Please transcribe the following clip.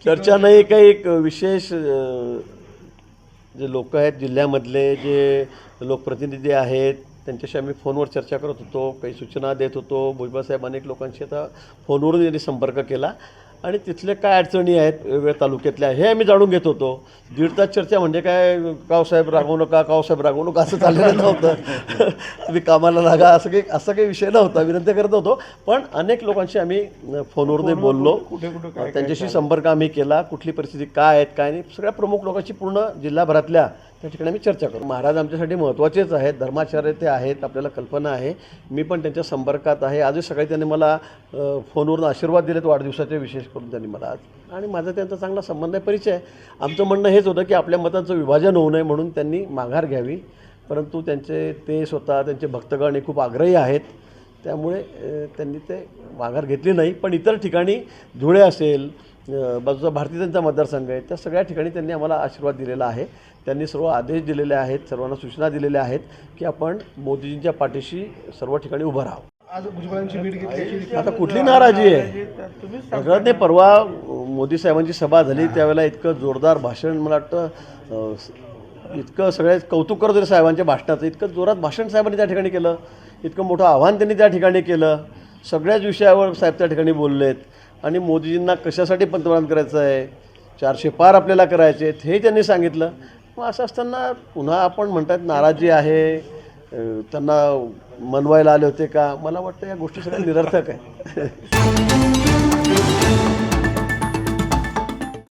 चर्चा नाही, काही एक विशेष जे लोक आहेत जिल्ह्यामधले जे लोकप्रतिनिधी आहेत त्यांच्याशी आम्ही फोनवर चर्चा करत होतो, काही सूचना देत होतो. भुजबळसाहेब अनेक लोकांशी आता फोनवरून त्यांनी संपर्क केला आणि तिथले काय अडचणी आहेत वेगवेगळ्या तालुक्यातल्या हे आम्ही जाणून घेत होतो. 1.5 तास चर्चा म्हणजे काय, कावसाहेब रागवू नका, कावसाहेब रागवू नका असं चाललेलं नव्हतं. तुम्ही कामाला लागा असं काही विषय नव्हता. विनंती करत होतो, पण अनेक लोकांशी आम्ही फोनवरून बोललो, त्यांच्याशी संपर्क आम्ही केला. कुठली परिस्थिती काय आहेत काय नाही, सगळ्या प्रमुख लोकांची पूर्ण जिल्हाभरातल्या त्या ठिकाणी आम्ही चर्चा करू. महाराज आमच्यासाठी महत्त्वाचेच आहेत, धर्माचार्य ते आहेत, आपल्याला कल्पना आहे. मी पण त्यांच्या संपर्कात आहे. आजच सकाळी त्यांनी मला फोनवरून आशीर्वाद दिलेत वाढदिवसाचे, विशेष करून त्यांनी मला आज. आणि माझा त्यांचा चांगला संबंध आहे, परिचय आहे. आमचं म्हणणं हेच होतं की आपल्या मतांचं विभाजन होऊ नये म्हणून त्यांनी माघार घ्यावी, परंतु ते स्वतः त्यांचे भक्तगण हे खूप आग्रही आहेत, त्यामुळे त्यांनी ते माघार घेतली नाही. पण इतर ठिकाणी धुळे असेल, बाजूचा भारतीय जनता मतदारसंघ आहे, त्या सगळ्या ठिकाणी त्यांनी आम्हाला आशीर्वाद दिलेला आहे. त्यांनी सर्व आदेश दिलेले आहेत, सर्वांना सूचना दिलेल्या आहेत की आपण मोदीजींच्या पाठीशी सर्व ठिकाणी उभं राहावं. आज भुजबळांची भेट घेतली, आता कुठली नाराजी आहे? सगळं ते परवा मोदी साहेबांची सभा झाली त्यावेळेला इतकं जोरदार भाषण, मला वाटतं इतकं सगळे कौतुक करत होते साहेबांच्या भाषणाचं. इतकं जोरात भाषण साहेबांनी त्या ठिकाणी केलं, इतकं मोठं आव्हान त्यांनी त्या ठिकाणी केलं. सगळ्याच विषयावर साहेब त्या ठिकाणी बोललेत आणि मोदीजींना कशासाठी पंतप्रधान करायचं आहे, 400 पार आपल्याला करायचे आहेत हे त्यांनी सांगितलं. मग असं असताना पुन्हा आपण म्हणतात नाराजी आहे, त्यांना मनवायला आले होते का? मला वाटतं या गोष्टी सगळ्या निरर्थक आहे.